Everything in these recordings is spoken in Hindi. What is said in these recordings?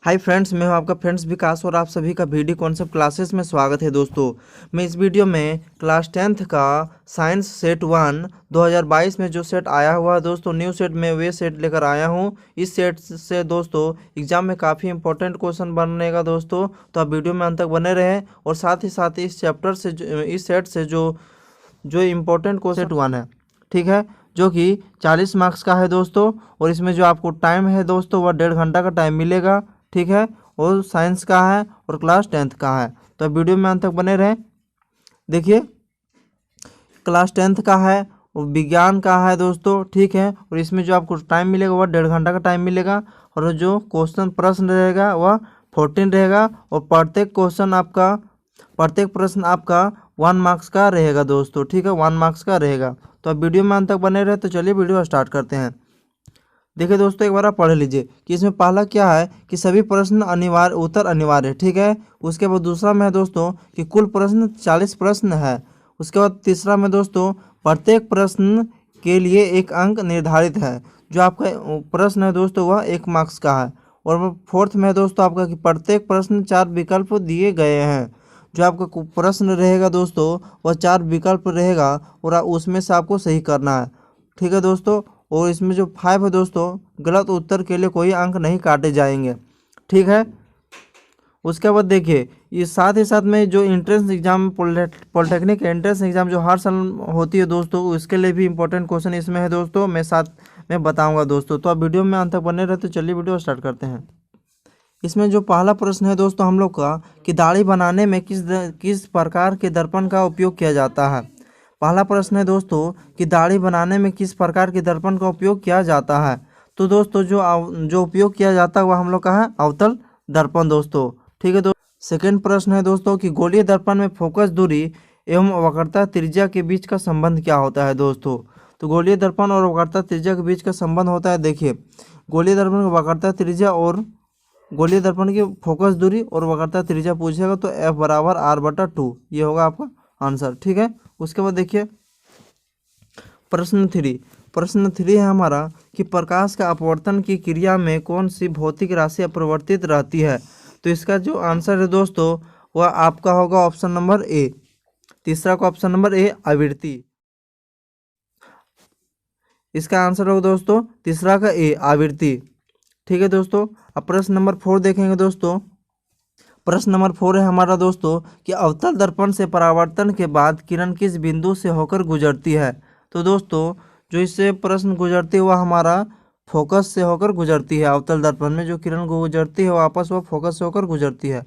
हाय फ्रेंड्स, मैं हूं आपका फ्रेंड्स विकास और आप सभी का वीडियो कॉन्सेप्ट क्लासेस में स्वागत है। दोस्तों, मैं इस वीडियो में क्लास 10th का साइंस सेट 1 2022 में जो सेट आया हुआ है दोस्तों, न्यू सेट में वे सेट लेकर आया हूं। इस सेट से दोस्तों एग्जाम में काफ़ी इंपॉर्टेंट क्वेश्चन बनेगा दोस्तों, तो आप वीडियो में अंत तक बने रहें। और साथ ही साथ इस चैप्टर से इस सेट से जो जो इम्पोर्टेंट क्वेश्चन 1 है, ठीक है, जो कि 40 मार्क्स का है दोस्तों। और इसमें जो आपको टाइम है दोस्तों वह 1.5 घंटा का टाइम मिलेगा, ठीक है। और साइंस का है और क्लास 10th का है, तो वीडियो में अंत तक बने रहें। देखिए, क्लास 10th का है और विज्ञान का है दोस्तों, ठीक है। और इसमें जो आपको टाइम मिलेगा वह 1.5 घंटा का टाइम मिलेगा। और जो क्वेश्चन प्रश्न रहेगा वह 14 रहेगा। और प्रत्येक प्रश्न आपका 1 मार्क्स का रहेगा दोस्तों, ठीक है, 1 मार्क्स का रहेगा। तो अब वीडियो में अंत तक बने रहे। तो चलिए वीडियो स्टार्ट करते हैं। देखिए दोस्तों, एक बार आप पढ़ लीजिए कि इसमें पहला क्या है कि सभी प्रश्न अनिवार्य उत्तर अनिवार्य है, ठीक है। उसके बाद दूसरा में है दोस्तों कि कुल प्रश्न 40 प्रश्न है। उसके बाद तीसरा में दोस्तों प्रत्येक प्रश्न के लिए एक अंक निर्धारित है। जो आपका प्रश्न है दोस्तों वह 1 मार्क्स का है। और फोर्थ में है दोस्तों आपका कि प्रत्येक प्रश्न 4 विकल्प दिए गए हैं। जो आपका प्रश्न रहेगा दोस्तों वह 4 विकल्प रहेगा और उसमें से आपको सही करना है, ठीक है दोस्तों। और इसमें जो 5 है दोस्तों, गलत उत्तर के लिए कोई अंक नहीं काटे जाएंगे, ठीक है। उसके बाद देखिए, ये साथ ही साथ में जो entrance exam polytechnic entrance exam जो हर साल होती है दोस्तों, उसके लिए भी इंपॉर्टेंट क्वेश्चन इसमें है दोस्तों, मैं साथ में बताऊंगा दोस्तों। तो आप वीडियो में अंत तक बने रहे। तो चलिए वीडियो स्टार्ट करते हैं। इसमें जो पहला प्रश्न है दोस्तों हम लोग का कि दाढ़ी बनाने में किस प्रकार के दर्पण का उपयोग किया जाता है। पहला प्रश्न है दोस्तों कि दाढ़ी बनाने में किस प्रकार के दर्पण का उपयोग किया जाता है। तो दोस्तों जो उपयोग किया जाता है वह हम लोग का है अवतल दर्पण दोस्तों, ठीक है। सेकंड प्रश्न है दोस्तों कि गोलीय दर्पण में फोकस दूरी एवं वक्रता त्रिज्या के बीच का संबंध क्या होता है दोस्तों। तो गोलीय दर्पण और वक्रता त्रिज्या के बीच का संबंध होता है, देखिए, गोलीय दर्पण की वक्रता त्रिज्या और गोलीय दर्पण की फोकस दूरी और वक्रता त्रिज्या पूछेगा तो F बराबर R/2, ये होगा आपका आंसर, ठीक है। उसके बाद देखिए प्रश्न 3 है हमारा कि प्रकाश का अपवर्तन की क्रिया में कौन सी भौतिक राशि अपरिवर्तित रहती है। तो इसका जो आंसर है दोस्तों वह आपका होगा ऑप्शन नंबर ए। तीसरा का ऑप्शन नंबर ए आवृत्ति, इसका आंसर होगा दोस्तों तीसरा का ए आवृत्ति, ठीक है दोस्तों। अब प्रश्न नंबर 4 देखेंगे दोस्तों। प्रश्न नंबर 4 है हमारा दोस्तों कि अवतल दर्पण से परावर्तन के बाद किरण किस बिंदु से होकर गुजरती है। तो दोस्तों जो इससे प्रश्न गुजरती है वह हमारा फोकस से होकर गुजरती है। अवतल दर्पण में जो किरण गुजरती है वापस वह फोकस से होकर गुजरती है।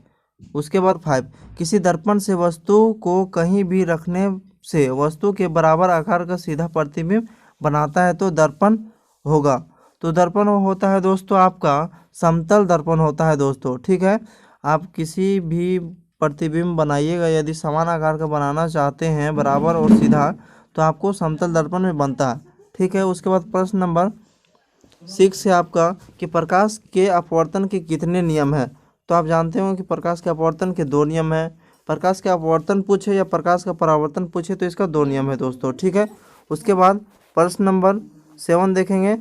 उसके बाद 5 किसी दर्पण से वस्तु को कहीं भी रखने से वस्तु के बराबर आकार का सीधा प्रतिबिंब बनाता है तो दर्पण होगा। तो दर्पण होता है दोस्तों आपका समतल दर्पण होता है दोस्तों, ठीक है। आप किसी भी प्रतिबिंब बनाइएगा यदि समान आकार का बनाना चाहते हैं बराबर और सीधा तो आपको समतल दर्पण में बनता है, ठीक है। उसके बाद प्रश्न नंबर 6 है आपका कि प्रकाश के अपवर्तन के कितने नियम हैं। तो आप जानते हो कि प्रकाश के अपवर्तन के 2 नियम हैं। प्रकाश के अपवर्तन पूछे या प्रकाश का परावर्तन पूछे तो इसका 2 नियम है दोस्तों, ठीक है। उसके बाद प्रश्न नंबर 7 देखेंगे।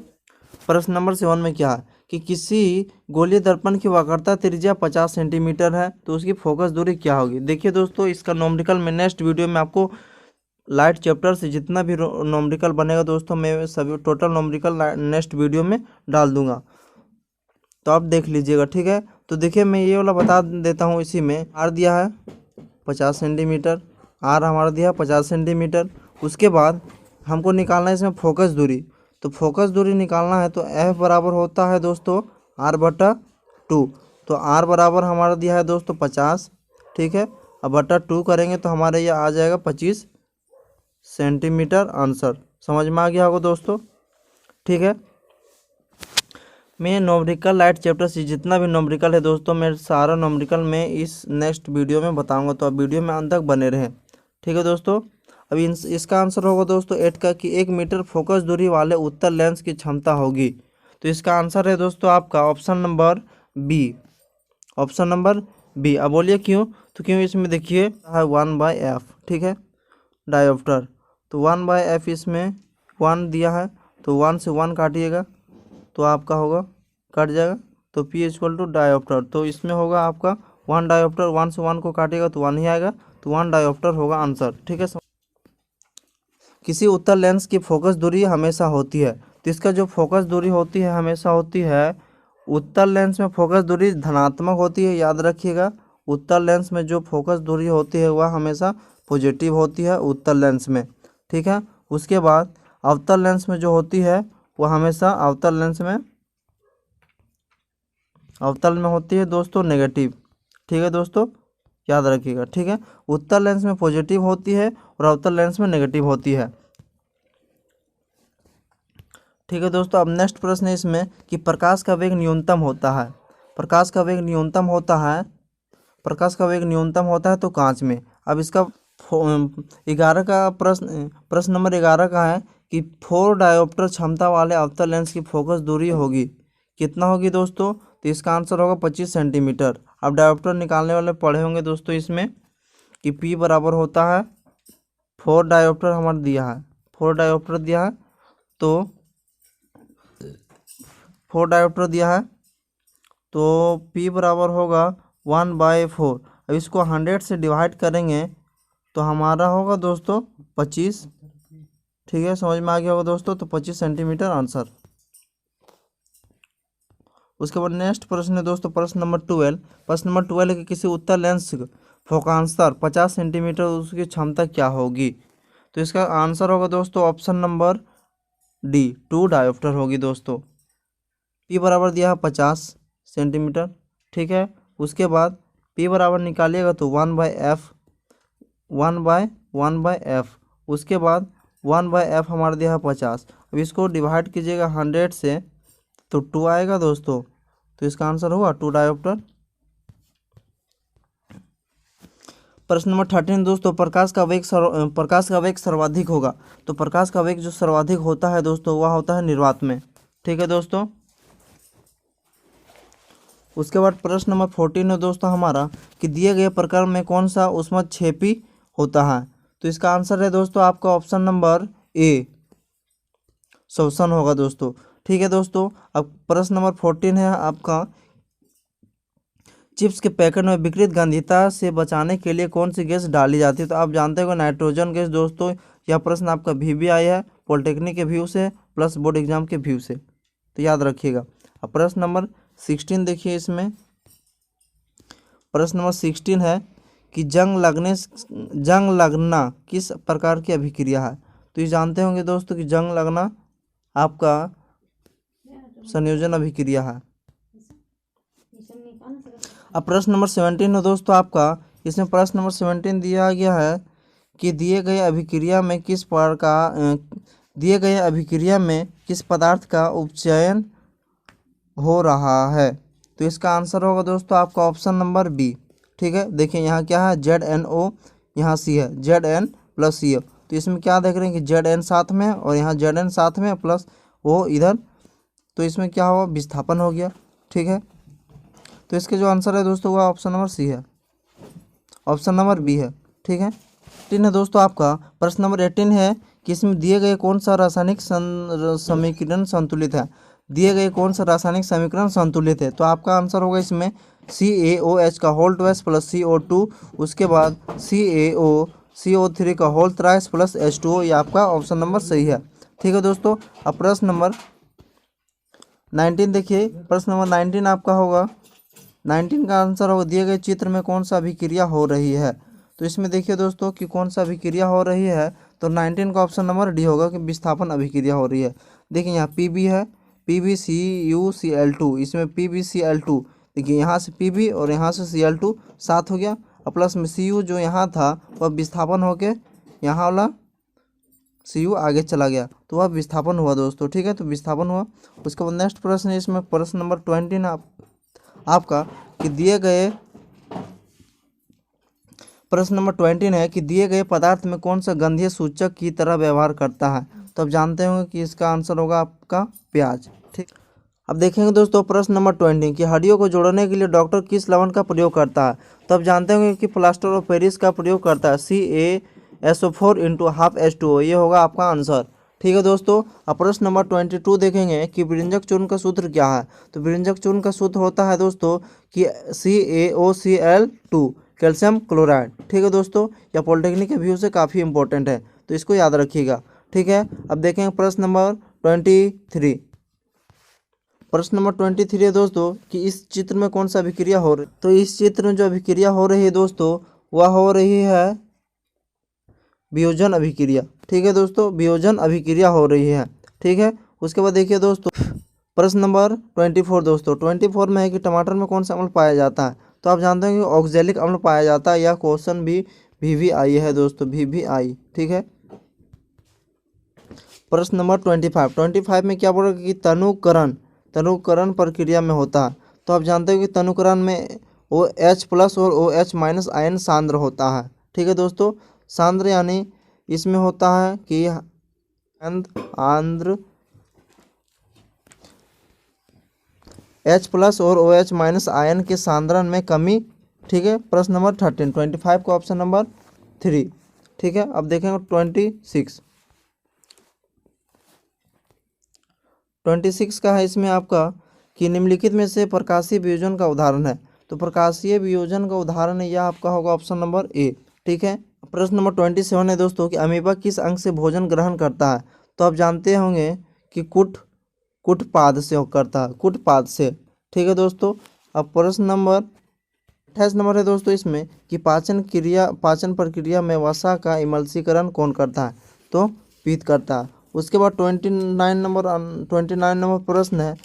प्रश्न नंबर 7 में क्या है कि किसी गोलीय दर्पण की वक्रता त्रिज्या 50 सेंटीमीटर है तो उसकी फोकस दूरी क्या होगी। देखिए दोस्तों, इसका नोमेरिकल में नेक्स्ट वीडियो में आपको लाइट चैप्टर से जितना भी नोमेरिकल बनेगा दोस्तों मैं सभी टोटल नोमेरिकल नेक्स्ट वीडियो में डाल दूंगा, तो आप देख लीजिएगा, ठीक है। तो देखिए मैं ये वाला बता देता हूँ। इसी में आर दिया है 50 सेंटीमीटर, आर हमारा दिया है 50 सेंटीमीटर। उसके बाद हमको निकालना है इसमें फोकस दूरी। तो फोकस दूरी निकालना है तो F बराबर होता है दोस्तों R/2। तो R बराबर हमारा दिया है दोस्तों 50, ठीक है। अब बटा 2 करेंगे तो हमारे ये आ जाएगा 25 सेंटीमीटर आंसर। समझ में आ गया होगा दोस्तों, ठीक है। मैं नोमेरिकल लाइट चैप्टर से जितना भी नोमेरिकल है दोस्तों मैं सारा नोमेरिकल में इस नेक्स्ट वीडियो में बताऊंगा, तो आप वीडियो में अंत तक बने रहें, ठीक है दोस्तों। अभी इसका आंसर होगा दोस्तों 8 का कि 1 मीटर फोकस दूरी वाले उत्तर लेंस की क्षमता होगी। तो इसका आंसर है दोस्तों आपका option number B, option number B. अब बोलिए क्यों, तो क्यों इसमें देखिए है 1/f, ठीक है, डायोप्टर। तो 1/f इसमें 1 दिया है तो 1 से 1 काटिएगा तो आपका होगा कट जाएगा तो P इक्वल टू डायोप्टर। तो इसमें होगा आपका 1 डायोप्टर, 1 से 1 को काटेगा तो 1 ही आएगा, तो 1 डायोप्टर होगा आंसर। ठीक है। किसी उत्तल लेंस की फोकस दूरी हमेशा होती है, तो इसका जो फोकस दूरी होती है हमेशा होती है, उत्तल लेंस में फोकस दूरी धनात्मक होती है, याद रखिएगा। उत्तल लेंस में जो फोकस दूरी होती है वह हमेशा पॉजिटिव होती है उत्तल लेंस में। ठीक है। उसके बाद अवतल लेंस में जो होती है वह हमेशा अवतल में होती है दोस्तों नेगेटिव। ठीक है दोस्तों, याद रखिएगा। ठीक है। उत्तल लेंस में पॉजिटिव होती है और अवतल लेंस में नेगेटिव होती है। ठीक है दोस्तों, अब नेक्स्ट प्रश्न है इसमें कि प्रकाश का वेग न्यूनतम होता है। प्रकाश का वेग न्यूनतम होता है, प्रकाश का वेग न्यूनतम होता है तो कांच में। अब इसका 11 का प्रश्न नंबर 11 का है कि 4 डायोप्टर क्षमता वाले अवतल लेंस की फोकस दूरी होगी, कितना होगी दोस्तों? तो इसका आंसर होगा 25 सेंटीमीटर। अब डायोप्टर निकालने वाले पढ़े होंगे दोस्तों इसमें कि P बराबर होता है 4 डायोप्टर हमारा दिया है, 4 डायोप्टर दिया है, तो 4 डायोप्टर दिया है तो P बराबर होगा 1/4। अब इसको 100 से डिवाइड करेंगे तो हमारा होगा दोस्तों 25। ठीक है, समझ में आ गया होगा दोस्तों, तो 25 सेंटीमीटर आंसर। उसके बाद नेक्स्ट प्रश्न है दोस्तों प्रश्न नंबर 12। प्रश्न नंबर 12 है कि किसी उत्तल लेंस फोकांतर 50 सेंटीमीटर उसकी क्षमता क्या होगी? तो इसका आंसर होगा दोस्तों ऑप्शन नंबर डी, 2 डायोप्टर होगी दोस्तों। P बराबर दिया है 50 सेंटीमीटर। ठीक है। उसके बाद P बराबर निकालिएगा तो 1/f, 1/f। उसके बाद 1/f हमारा दिया है 50। अब इसको डिवाइड कीजिएगा 100 से तो 2 आएगा दोस्तों, तो इसका आंसर होगा 2 डायोप्टर। प्रश्न नंबर 13 दोस्तों प्रकाश का वेग सर्वाधिक होगा, तो प्रकाश का वेग जो सर्वाधिक होता है दोस्तों वह होता है निर्वात में। ठीक है दोस्तों। उसके बाद प्रश्न नंबर 14 है दोस्तों हमारा कि दिए गए प्रकरण में कौन सा ऊष्मक्षेपी होता है? तो इसका आंसर है दोस्तों आपका ऑप्शन नंबर ए, श्वसन होगा दोस्तों। ठीक है दोस्तों, अब प्रश्न नंबर 14 है आपका चिप्स के पैकेट में विकृत गंधीयता से बचाने के लिए कौन सी गैस डाली जाती है? तो आप जानते हो नाइट्रोजन गैस दोस्तों। यह प्रश्न आपका VBI है, पॉलिटेक्निक के व्यू से प्लस बोर्ड एग्जाम के व्यू से, तो याद रखिएगा। अब प्रश्न नंबर 16 देखिए, इसमें प्रश्न नंबर 16 है कि जंग लगना किस प्रकार की अभिक्रिया है? तो ये जानते होंगे दोस्तों कि जंग लगना आपका संयोजन अभिक्रिया है। अब प्रश्न नंबर 17 है दोस्तों आपका, इसमें प्रश्न नंबर 17 दिया गया है कि दिए गए अभिक्रिया में किस पदार्थ का उपचयन हो रहा है? तो इसका आंसर होगा दोस्तों आपका ऑप्शन नंबर बी। ठीक है, देखिए यहाँ क्या है ZNO, यहाँ C है Zn प्लस C है, तो इसमें क्या देख रहे हैं कि Zn साथ में है और यहाँ Zn साथ में प्लस O इधर, तो इसमें क्या हुआ विस्थापन हो गया। ठीक है, तो इसके जो आंसर है दोस्तों वह ऑप्शन नंबर सी है, ऑप्शन नंबर बी है। ठीक है। 18 है दोस्तों आपका, प्रश्न नंबर 18 है कि इसमें दिए गए कौन सा रासायनिक समीकरण संतुलित है? दिए गए कौन सा रासायनिक समीकरण संतुलित है? तो आपका आंसर होगा इसमें CaOH का होल ट्वाइस प्लस CO2, उसके बाद CaCO3 का होल थ्राइस प्लस H2O, ये आपका ऑप्शन नंबर सही है। ठीक है दोस्तों, अब प्रश्न नंबर 19 देखिए, प्रश्न नंबर 19 आपका होगा, 19 का आंसर होगा दिए गए चित्र में कौन सा अभिक्रिया हो रही है? तो इसमें देखिए दोस्तों कि कौन सा अभिक्रिया हो रही है, तो 19 का ऑप्शन नंबर डी होगा कि विस्थापन अभिक्रिया हो रही है। देखिए यहाँ Pb है, PbCuCl2, इसमें PbCl2, देखिए यहाँ से Pb और यहाँ से Cl2 साथ हो गया, और प्लस में Cu जो यहाँ था वह विस्थापन होके यहाँ वाला Cu आगे चला गया, तो वह विस्थापन हुआ दोस्तों। ठीक है, तो विस्थापन हुआ। उसके बाद नेक्स्ट प्रश्न है इसमें प्रश्न नंबर 20 आपका कि दिए गए प्रश्न नंबर 20 है कि दिए गए पदार्थ में कौन सा गंधीय सूचक की तरह व्यवहार करता है? तो आप जानते होंगे कि इसका आंसर होगा आपका प्याज। ठीक, अब देखेंगे दोस्तों प्रश्न नंबर 20 कि हड्डियों को जोड़ने के लिए डॉक्टर किस लवण का प्रयोग करता है? तो आप जानते होंगे कि प्लास्टर ऑफ पेरिस का प्रयोग करता है, CaSO4 × 12H2O, ये होगा आपका आंसर। ठीक है दोस्तों। अब प्रश्न नंबर 22 देखेंगे कि विरंजक चूर्ण का सूत्र क्या है। तो विरंजक चूर्ण का सूत्र होता है दोस्तों कि CaOCl2 कैल्शियम क्लोराइड। ठीक है दोस्तों, यह पॉलिटेक्निक के व्यू से काफ़ी इंपॉर्टेंट है, तो इसको याद रखिएगा। ठीक है, अब देखेंगे प्रश्न नंबर 23। प्रश्न नंबर 23 है दोस्तों कि इस चित्र में कौन सा अभिक्रिया हो रही। तो इस चित्र में जो अभिक्रिया हो रही है दोस्तों, वह हो रही है वियोजन अभिक्रिया। ठीक है दोस्तों, वियोजन अभिक्रिया हो रही है। ठीक है, उसके बाद देखिए दोस्तों प्रश्न नंबर 24 दोस्तों। 24 में है कि टमाटर में कौन सा अम्ल पाया जाता है। तो आप जानते हैं कि ऑक्जेलिक अम्ल पाया जाता है। यह क्वेश्चन भी VVI है दोस्तों, VVI। ठीक है, प्रश्न नंबर 25 में क्या बोला कि तनुकरण प्रक्रिया में होता है। तो आप जानते हो कि तनुकरण में OH+ और OH- आयन सांद्र होता है। ठीक है दोस्तों, सांद्र यानी इसमें होता है कि आंद्र H+ और OH- आयन के सांद्रण में कमी। ठीक है, प्रश्न नंबर 13। 25 का ऑप्शन नंबर 3। ठीक है, अब देखेंगे 26 का है इसमें आपका कि निम्नलिखित में से प्रकाशीय वियोजन का उदाहरण है। तो प्रकाशीय वियोजन का उदाहरण है यह आपका होगा ऑप्शन नंबर A। ठीक है, प्रश्न नंबर 27 है दोस्तों कि अमीबा किस अंग से भोजन ग्रहण करता है। तो आप जानते होंगे कि कुटपाद से करता है, कुटपाद से। ठीक है दोस्तों, अब प्रश्न नंबर 28 नंबर है दोस्तों इसमें कि पाचन प्रक्रिया में वसा का इमल्सीकरण कौन करता है। तो पित्त करता है। उसके बाद 29 नंबर प्रश्न है।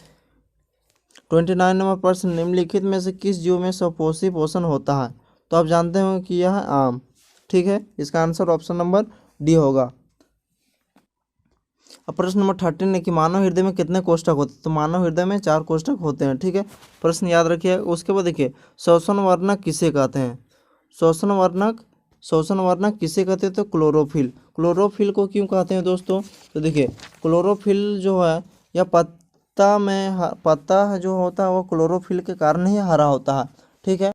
29 नंबर प्रश्न, निम्नलिखित में से किस जीव में स्वपोषी पोषण होता है। तो आप जानते होंगे कि यह है आम। ठीक है, इसका आंसर ऑप्शन नंबर D होगा। अब प्रश्न नंबर 13 है कि मानव हृदय में कितने कोष्ठक होते हैं। तो मानव हृदय में 4 कोष्ठक होते हैं। ठीक है, प्रश्न याद रखिए। उसके बाद देखिए श्वसन वर्णक किसे कहते हैं। श्वसन वर्णक किसे कहते हैं। तो क्लोरोफिल को क्यों कहते हैं दोस्तों। तो देखिए क्लोरोफिल जो है यह पत्ता जो होता है वो क्लोरोफिल के कारण ही हरा होता है। ठीक है,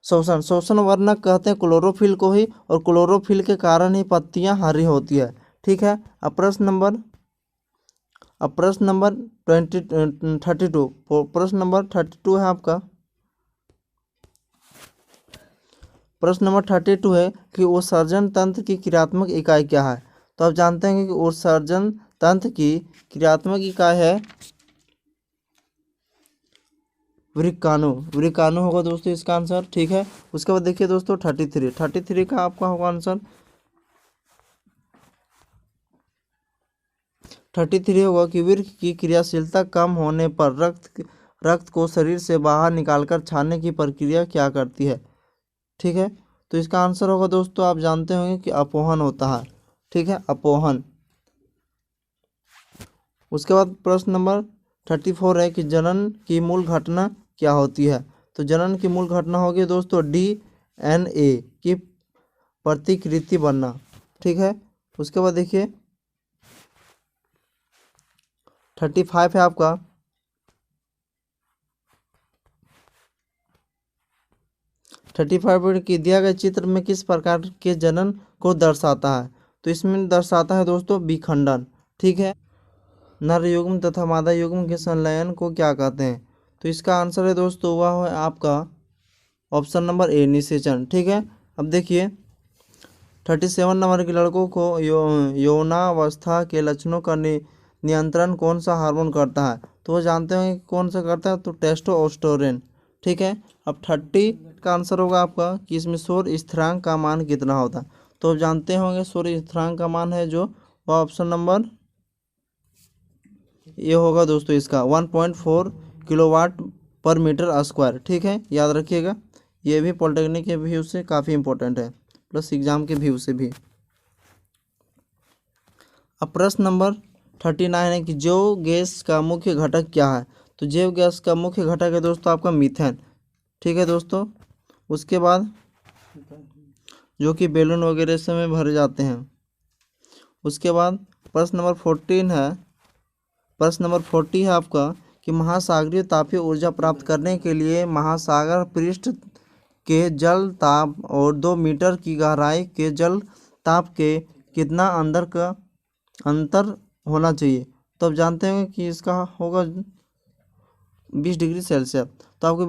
शोषण वर्णक कहते हैं क्लोरोफिल को ही, और क्लोरोफिल के कारण ही पत्तियां हरी होती है। ठीक है, अब प्रश्न नंबर 32। प्रश्न नंबर 32 है आपका। प्रश्न नंबर 32 है कि उत्सर्जन तंत्र की क्रियात्मक इकाई क्या है। तो आप जानते हैं कि उत्सर्जन तंत्र की क्रियात्मक इकाई है वृक्काणु होगा दोस्तों इसका आंसर। ठीक है, उसके बाद देखिए दोस्तों 33 का आपका होगा आंसर। 33 होगा कि वृक्क की क्रियाशीलता कम होने पर रक्त को शरीर से बाहर निकालकर छानने की प्रक्रिया क्या करती है। ठीक है, तो इसका आंसर होगा दोस्तों, आप जानते होंगे कि अपोहन होता है। ठीक है, अपोहन। उसके बाद प्रश्न नंबर 34 है कि जनन की मूल घटना क्या होती है। तो जनन की मूल घटना होगी दोस्तों DNA की प्रतिकृति बनना। ठीक है, उसके बाद देखिए 35 है आपका। 35 की दिया गया चित्र में किस प्रकार के जनन को दर्शाता है। तो इसमें दर्शाता है दोस्तों विखंडन। ठीक है, नर युग्म तथा मादा युग्म के संलयन को क्या कहते हैं। तो इसका आंसर है दोस्तों वह है आपका ऑप्शन नंबर A, निषेचन। ठीक है, अब देखिए 37 नंबर के लड़कों को यौनावस्था के लक्षणों का नियंत्रण कौन सा हार्मोन करता है। तो वो जानते हैं कि कौन सा करता है। तो टेस्टोस्टेरोन। ठीक है, अब 30 का आंसर होगा आपका कि इसमें शोर स्थिरांक का मान कितना होता है। तो आप जानते होंगे शोर स्थिरांक का मान है जो वह ऑप्शन नंबर ये होगा दोस्तों इसका 1.4 किलोवाट पर मीटर स्क्वायर। ठीक है, याद रखिएगा, ये भी पॉलिटेक्निक के व्यू से काफ़ी इंपॉर्टेंट है, प्लस एग्जाम के व्यू से भी। अब प्रश्न नंबर 39 है कि जैव गैस का मुख्य घटक क्या है। तो जैव गैस का मुख्य घटक है दोस्तों आपका मीथेन। ठीक है दोस्तों, उसके बाद जो कि बैलून वगैरह से में भरे जाते हैं। उसके बाद प्रश्न नंबर 40 है आपका कि महासागरीय तापीय ऊर्जा प्राप्त करने के लिए महासागर पृष्ठ के जल ताप और 2 मीटर की गहराई के जल ताप के कितना अंतर होना चाहिए। तो आप जानते हैं कि इसका होगा 20 डिग्री सेल्सियस। तो आपको